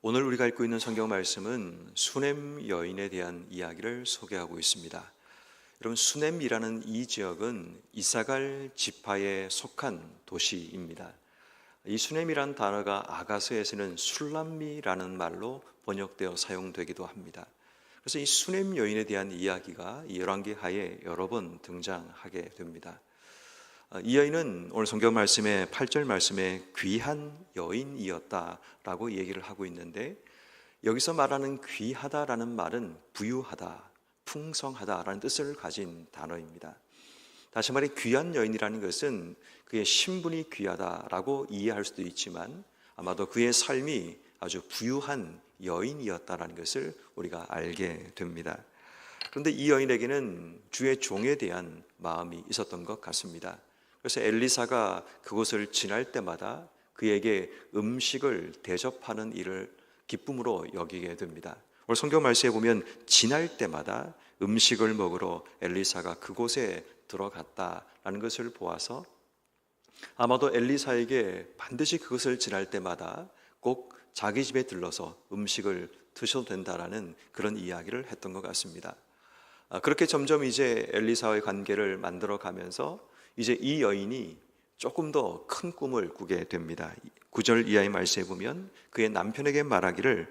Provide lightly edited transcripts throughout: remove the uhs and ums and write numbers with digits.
오늘 우리가 읽고 있는 성경 말씀은 수넴 여인에 대한 이야기를 소개하고 있습니다. 여러분, 수넴이라는 이 지역은 이사갈 지파에 속한 도시입니다. 이 수넴이라는 단어가 아가서에서는 술람미라는 말로 번역되어 사용되기도 합니다. 그래서 이 수넴 여인에 대한 이야기가 이 열왕기하에 여러 번 등장하게 됩니다. 이 여인은 오늘 성경 말씀의 8절 말씀에 귀한 여인이었다라고 얘기를 하고 있는데, 여기서 말하는 귀하다라는 말은 부유하다, 풍성하다라는 뜻을 가진 단어입니다. 다시 말해 귀한 여인이라는 것은 그의 신분이 귀하다라고 이해할 수도 있지만 아마도 그의 삶이 아주 부유한 여인이었다라는 것을 우리가 알게 됩니다. 그런데 이 여인에게는 주의 종에 대한 마음이 있었던 것 같습니다. 그래서 엘리사가 그곳을 지날 때마다 그에게 음식을 대접하는 일을 기쁨으로 여기게 됩니다. 오늘 성경 말씀에 보면 지날 때마다 음식을 먹으러 엘리사가 그곳에 들어갔다라는 것을 보아서 아마도 엘리사에게 반드시 그것을 지날 때마다 꼭 자기 집에 들러서 음식을 드셔도 된다라는 그런 이야기를 했던 것 같습니다. 그렇게 점점 이제 엘리사와의 관계를 만들어 가면서 이제 이 여인이 조금 더 큰 꿈을 꾸게 됩니다. 9절 이하의 말씀에 보면 그의 남편에게 말하기를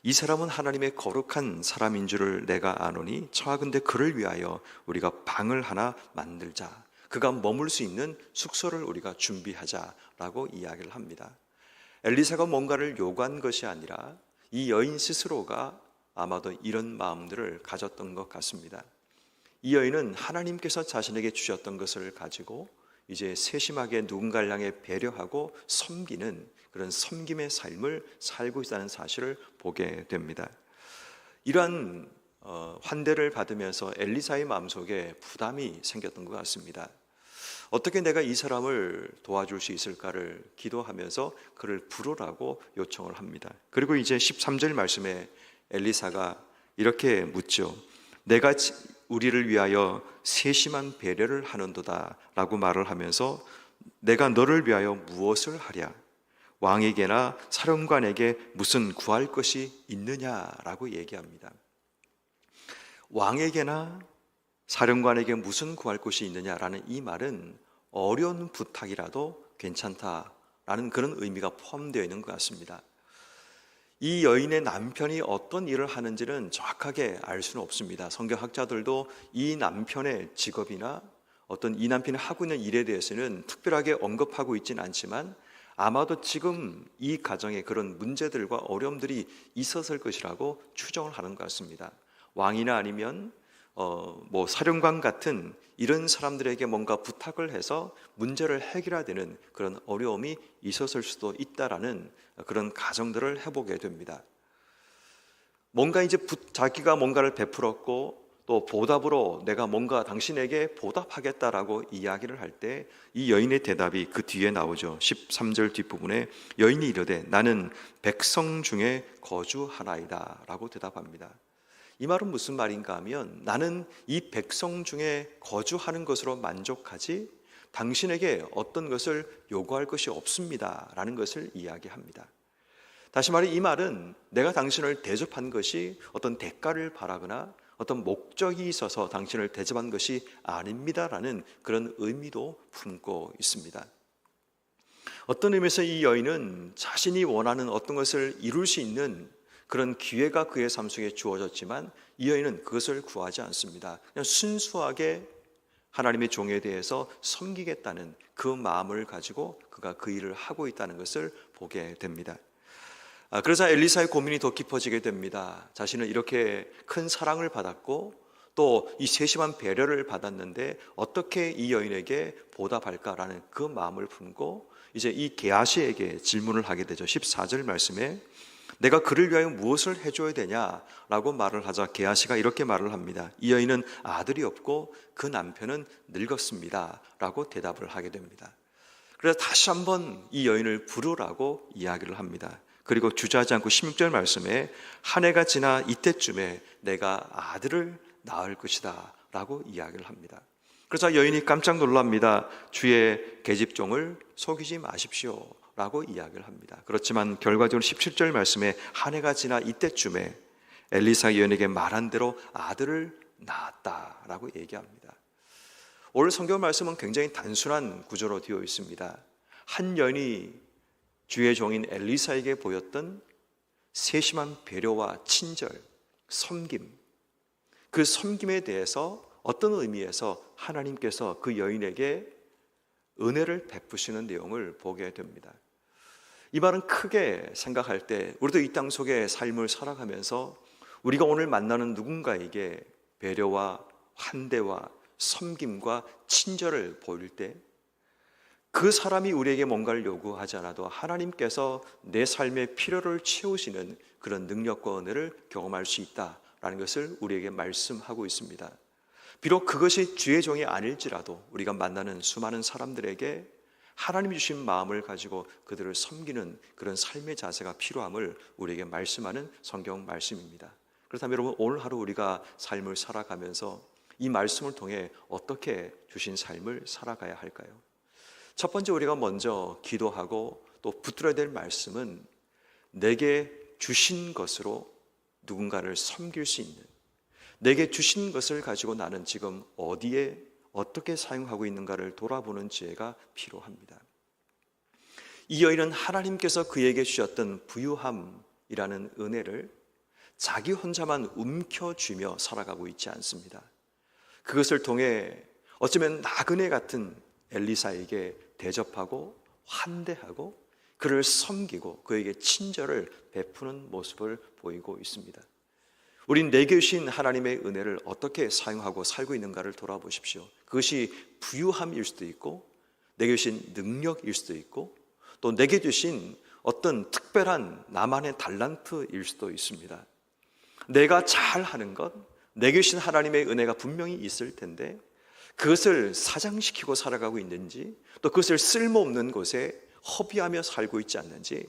이 사람은 하나님의 거룩한 사람인 줄을 내가 아노니 청하건대 그를 위하여 우리가 방을 하나 만들자, 그가 머물 수 있는 숙소를 우리가 준비하자라고 이야기를 합니다. 엘리사가 뭔가를 요구한 것이 아니라 이 여인 스스로가 아마도 이런 마음들을 가졌던 것 같습니다. 이 여인은 하나님께서 자신에게 주셨던 것을 가지고 이제 세심하게 누군가를 향해 배려하고 섬기는 그런 섬김의 삶을 살고 있다는 사실을 보게 됩니다. 이러한 환대를 받으면서 엘리사의 마음속에 부담이 생겼던 것 같습니다. 어떻게 내가 이 사람을 도와줄 수 있을까를 기도하면서 그를 부르라고 요청을 합니다. 그리고 이제 13절 말씀에 엘리사가 이렇게 묻죠. 내가 우리를 위하여 세심한 배려를 하는도다 라고 말을 하면서 내가 너를 위하여 무엇을 하랴? 왕에게나 사령관에게 무슨 구할 것이 있느냐라고 얘기합니다. 왕에게나 사령관에게 무슨 구할 것이 있느냐라는 이 말은 어려운 부탁이라도 괜찮다라는 그런 의미가 포함되어 있는 것 같습니다. 이 여인의 남편이 어떤 일을 하는지는 정확하게 알 수는 없습니다. 성경학자들도 이 남편의 직업이나 어떤 이 남편이 하고 있는 일에 대해서는 특별하게 언급하고 있지는 않지만 아마도 지금 이 가정에 그런 문제들과 어려움들이 있었을 것이라고 추정을 하는 것 같습니다. 왕이나 아니면 사령관 같은 이런 사람들에게 뭔가 부탁을 해서 문제를 해결해야 되는 그런 어려움이 있었을 수도 있다라는 그런 가정들을 해보게 됩니다. 뭔가 이제 자기가 뭔가를 베풀었고 또 보답으로 내가 뭔가 당신에게 보답하겠다라고 이야기를 할 때 이 여인의 대답이 그 뒤에 나오죠. 13절 뒷부분에 여인이 이르되 나는 백성 중에 거주하나이다 라고 대답합니다. 이 말은 무슨 말인가 하면 나는 이 백성 중에 거주하는 것으로 만족하지 당신에게 어떤 것을 요구할 것이 없습니다 라는 것을 이야기합니다. 다시 말해 이 말은 내가 당신을 대접한 것이 어떤 대가를 바라거나 어떤 목적이 있어서 당신을 대접한 것이 아닙니다라는 그런 의미도 품고 있습니다. 어떤 의미에서 이 여인은 자신이 원하는 어떤 것을 이룰 수 있는 그런 기회가 그의 삶 속에 주어졌지만 이 여인은 그것을 구하지 않습니다. 그냥 순수하게 하나님의 종에 대해서 섬기겠다는 그 마음을 가지고 그가 그 일을 하고 있다는 것을 보게 됩니다. 그래서 엘리사의 고민이 더 깊어지게 됩니다. 자신은 이렇게 큰 사랑을 받았고 또 이 세심한 배려를 받았는데 어떻게 이 여인에게 보답할까라는 그 마음을 품고 이제 이 게하시에게 질문을 하게 되죠. 14절 말씀에 내가 그를 위하여 무엇을 해줘야 되냐라고 말을 하자 게하시가 이렇게 말을 합니다. 이 여인은 아들이 없고 그 남편은 늙었습니다 라고 대답을 하게 됩니다. 그래서 다시 한번 이 여인을 부르라고 이야기를 합니다. 그리고 주저하지 않고 16절 말씀에 한 해가 지나 이때쯤에 내가 아들을 낳을 것이다 라고 이야기를 합니다. 그래서 여인이 깜짝 놀랍니다. 주의 계집종을 속이지 마십시오 라고 이야기를 합니다. 그렇지만 결과적으로 17절 말씀에 한 해가 지나 이때쯤에 엘리사 여인에게 말한 대로 아들을 낳았다라고 얘기합니다. 오늘 성경 말씀은 굉장히 단순한 구조로 되어 있습니다. 한 여인이 주의 종인 엘리사에게 보였던 세심한 배려와 친절, 섬김, 그 섬김에 대해서 어떤 의미에서 하나님께서 그 여인에게 은혜를 베푸시는 내용을 보게 됩니다. 이 말은 크게 생각할 때 우리도 이 땅 속의 삶을 살아가면서 우리가 오늘 만나는 누군가에게 배려와 환대와 섬김과 친절을 보일 때 그 사람이 우리에게 뭔가를 요구하지 않아도 하나님께서 내 삶의 필요를 채우시는 그런 능력과 은혜를 경험할 수 있다라는 것을 우리에게 말씀하고 있습니다. 비록 그것이 주의 종이 아닐지라도 우리가 만나는 수많은 사람들에게 하나님이 주신 마음을 가지고 그들을 섬기는 그런 삶의 자세가 필요함을 우리에게 말씀하는 성경 말씀입니다. 그렇다면 여러분, 오늘 하루 우리가 삶을 살아가면서 이 말씀을 통해 어떻게 주신 삶을 살아가야 할까요? 첫 번째, 우리가 먼저 기도하고 또 붙들어야 될 말씀은 내게 주신 것으로 누군가를 섬길 수 있는, 내게 주신 것을 가지고 나는 지금 어디에 어떻게 사용하고 있는가를 돌아보는 지혜가 필요합니다. 이 여인은 하나님께서 그에게 주셨던 부유함이라는 은혜를 자기 혼자만 움켜쥐며 살아가고 있지 않습니다. 그것을 통해 어쩌면 나그네 같은 엘리사에게 대접하고 환대하고 그를 섬기고 그에게 친절을 베푸는 모습을 보이고 있습니다. 우린 내게 주신 하나님의 은혜를 어떻게 사용하고 살고 있는가를 돌아보십시오. 그것이 부유함일 수도 있고 내게 주신 능력일 수도 있고 또 내게 주신 어떤 특별한 나만의 달란트일 수도 있습니다. 내가 잘하는 것, 내게 주신 하나님의 은혜가 분명히 있을 텐데 그것을 사장시키고 살아가고 있는지, 또 그것을 쓸모없는 곳에 허비하며 살고 있지 않는지,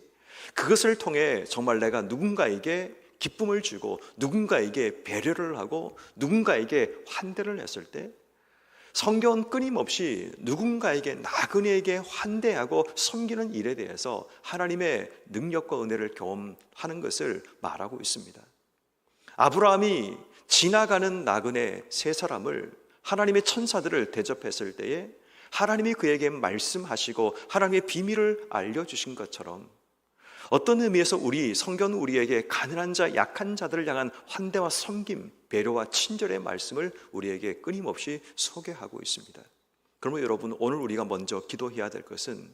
그것을 통해 정말 내가 누군가에게 기쁨을 주고 누군가에게 배려를 하고 누군가에게 환대를 했을 때 성경은 끊임없이 누군가에게 나그네에게 환대하고 섬기는 일에 대해서 하나님의 능력과 은혜를 경험하는 것을 말하고 있습니다. 아브라함이 지나가는 나그네 세 사람을 하나님의 천사들을 대접했을 때에 하나님이 그에게 말씀하시고 하나님의 비밀을 알려주신 것처럼 어떤 의미에서 성경은 우리에게 가난한 자, 약한 자들을 향한 환대와 섬김, 배려와 친절의 말씀을 우리에게 끊임없이 소개하고 있습니다. 그러면 여러분, 오늘 우리가 먼저 기도해야 될 것은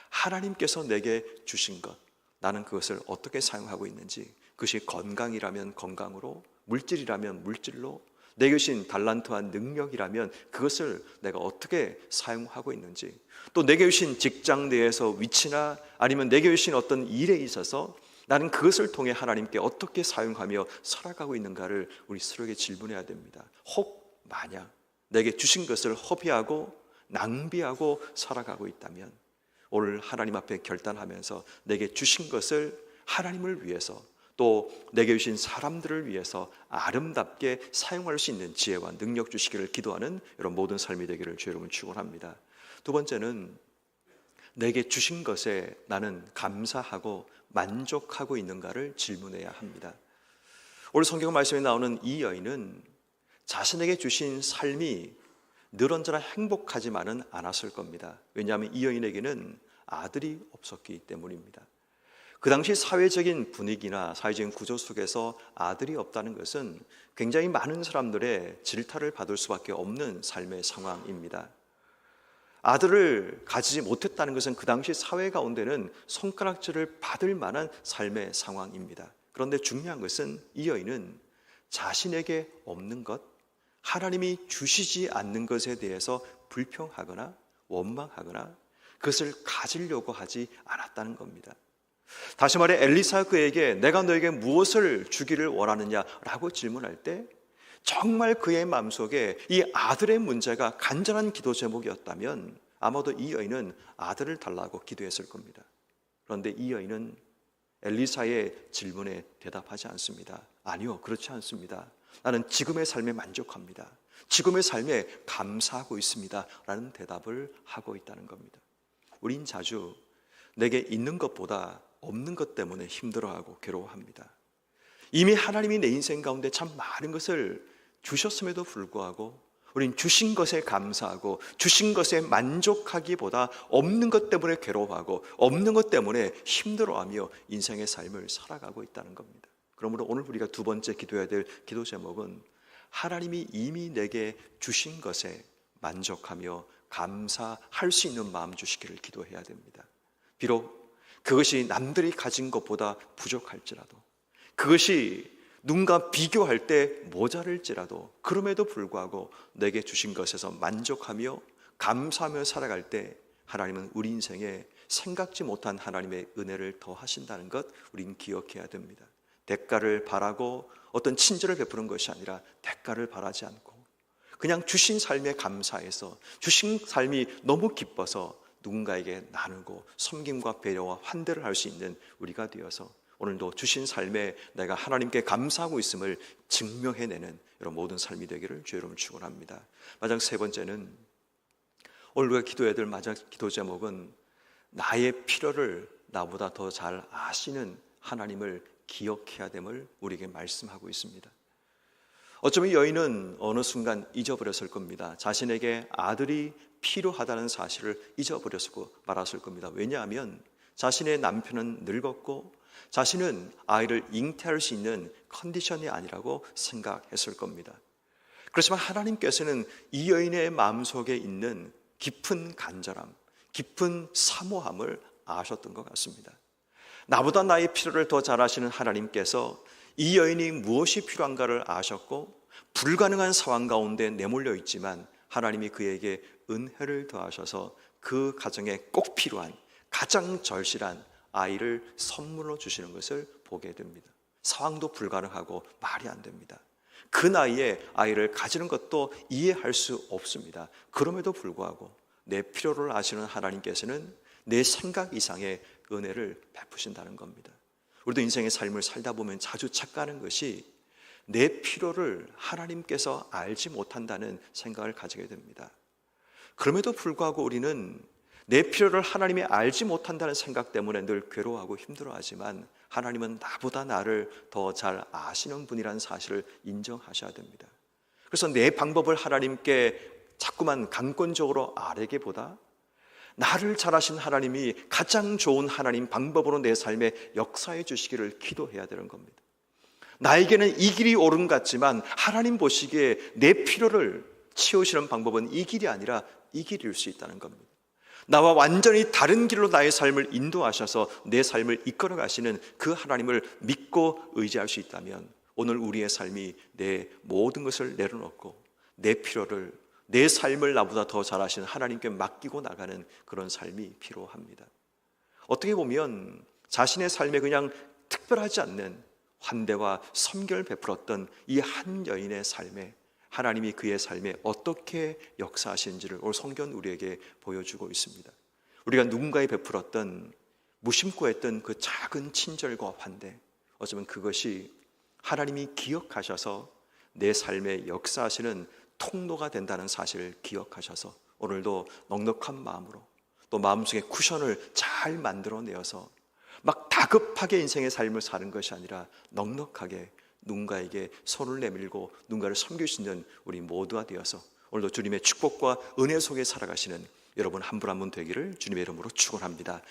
하나님께서 내게 주신 것, 나는 그것을 어떻게 사용하고 있는지, 그것이 건강이라면 건강으로, 물질이라면 물질로, 내게 주신 달란트와 능력이라면 그것을 내가 어떻게 사용하고 있는지, 또 내게 주신 직장 내에서 위치나 아니면 내게 주신 어떤 일에 있어서 나는 그것을 통해 하나님께 어떻게 사용하며 살아가고 있는가를 우리 스스로에게 질문해야 됩니다. 혹 만약 내게 주신 것을 허비하고 낭비하고 살아가고 있다면 오늘 하나님 앞에 결단하면서 내게 주신 것을 하나님을 위해서 또 내게 주신 사람들을 위해서 아름답게 사용할 수 있는 지혜와 능력 주시기를 기도하는 이런 모든 삶이 되기를 주의 이름으로 축원합니다. 두 번째는 내게 주신 것에 나는 감사하고 만족하고 있는가를 질문해야 합니다. 오늘 성경 말씀에 나오는 이 여인은 자신에게 주신 삶이 늘 언제나 행복하지만은 않았을 겁니다. 왜냐하면 이 여인에게는 아들이 없었기 때문입니다. 그 당시 사회적인 분위기나 사회적인 구조 속에서 아들이 없다는 것은 굉장히 많은 사람들의 질타를 받을 수밖에 없는 삶의 상황입니다. 아들을 가지지 못했다는 것은 그 당시 사회 가운데는 손가락질을 받을 만한 삶의 상황입니다. 그런데 중요한 것은 이 여인은 자신에게 없는 것, 하나님이 주시지 않는 것에 대해서 불평하거나 원망하거나 그것을 가지려고 하지 않았다는 겁니다. 다시 말해 엘리사 그에게 내가 너에게 무엇을 주기를 원하느냐라고 질문할 때 정말 그의 마음속에 이 아들의 문제가 간절한 기도 제목이었다면 아마도 이 여인은 아들을 달라고 기도했을 겁니다. 그런데 이 여인은 엘리사의 질문에 대답하지 않습니다. 아니요, 그렇지 않습니다. 나는 지금의 삶에 만족합니다. 지금의 삶에 감사하고 있습니다 라는 대답을 하고 있다는 겁니다. 우린 자주 내게 있는 것보다 없는 것 때문에 힘들어하고 괴로워합니다. 이미 하나님이 내 인생 가운데 참 많은 것을 주셨음에도 불구하고 우린 주신 것에 감사하고 주신 것에 만족하기보다 없는 것 때문에 괴로워하고 없는 것 때문에 힘들어하며 인생의 삶을 살아가고 있다는 겁니다. 그러므로 오늘 우리가 두 번째 기도해야 될 기도 제목은 하나님이 이미 내게 주신 것에 만족하며 감사할 수 있는 마음 주시기를 기도해야 됩니다. 비록 그것이 남들이 가진 것보다 부족할지라도, 그것이 누군가 비교할 때 모자랄지라도, 그럼에도 불구하고 내게 주신 것에서 만족하며 감사하며 살아갈 때 하나님은 우리 인생에 생각지 못한 하나님의 은혜를 더하신다는 것 우린 기억해야 됩니다. 대가를 바라고 어떤 친절을 베푸는 것이 아니라 대가를 바라지 않고 그냥 주신 삶에 감사해서 주신 삶이 너무 기뻐서 누군가에게 나누고 섬김과 배려와 환대를 할 수 있는 우리가 되어서 오늘도 주신 삶에 내가 하나님께 감사하고 있음을 증명해내는 이런 모든 삶이 되기를 주의 이름으로 축원합니다. 마지막 세 번째는 오늘 우리가 기도해야 될 마지막 기도 제목은 나의 필요를 나보다 더 잘 아시는 하나님을 기억해야 됨을 우리에게 말씀하고 있습니다. 어쩌면 여인은 어느 순간 잊어버렸을 겁니다. 자신에게 아들이 필요하다는 사실을 잊어버렸을 말았을 겁니다. 왜냐하면 자신의 남편은 늙었고 자신은 아이를 잉태할 수 있는 컨디션이 아니라고 생각했을 겁니다. 그렇지만 하나님께서는 이 여인의 마음속에 있는 깊은 간절함, 깊은 사모함을 아셨던 것 같습니다. 나보다 나의 필요를 더 잘 아시는 하나님께서 이 여인이 무엇이 필요한가를 아셨고 불가능한 상황 가운데 내몰려 있지만 하나님이 그에게 은혜를 더하셔서 그 가정에 꼭 필요한 가장 절실한 아이를 선물로 주시는 것을 보게 됩니다. 상황도 불가능하고 말이 안 됩니다. 그 나이에 아이를 가지는 것도 이해할 수 없습니다. 그럼에도 불구하고 내 필요를 아시는 하나님께서는 내 생각 이상의 은혜를 베푸신다는 겁니다. 우리도 인생의 삶을 살다 보면 자주 착각하는 것이 내 필요를 하나님께서 알지 못한다는 생각을 가지게 됩니다. 그럼에도 불구하고 우리는 내 필요를 하나님이 알지 못한다는 생각 때문에 늘 괴로워하고 힘들어하지만 하나님은 나보다 나를 더 잘 아시는 분이라는 사실을 인정하셔야 됩니다. 그래서 내 방법을 하나님께 자꾸만 강권적으로 아뢰기보다 나를 잘 아신 하나님이 가장 좋은 하나님 방법으로 내 삶에 역사해 주시기를 기도해야 되는 겁니다. 나에게는 이 길이 옳은 것 같지만 하나님 보시기에 내 필요를 채우시는 방법은 이 길이 아니라 이 길일 수 있다는 겁니다. 나와 완전히 다른 길로 나의 삶을 인도하셔서 내 삶을 이끌어 가시는 그 하나님을 믿고 의지할 수 있다면 오늘 우리의 삶이 내 모든 것을 내려놓고 내 필요를, 내 삶을 나보다 더 잘 아시는 하나님께 맡기고 나가는 그런 삶이 필요합니다. 어떻게 보면 자신의 삶에 그냥 특별하지 않는 환대와 섬결을 베풀었던 이 한 여인의 삶에 하나님이 그의 삶에 어떻게 역사하시는지를 오늘 성경은 우리에게 보여주고 있습니다. 우리가 누군가에 베풀었던 무심코 했던 그 작은 친절과 환대, 어쩌면 그것이 하나님이 기억하셔서 내 삶에 역사하시는 통로가 된다는 사실을 기억하셔서 오늘도 넉넉한 마음으로 또 마음속에 쿠션을 잘 만들어내어서 막 다급하게 인생의 삶을 사는 것이 아니라 넉넉하게 누군가에게 손을 내밀고 누군가를 섬길 수 있는 우리 모두가 되어서 오늘도 주님의 축복과 은혜 속에 살아가시는 여러분 한 분 한 분 되기를 주님의 이름으로 축원합니다.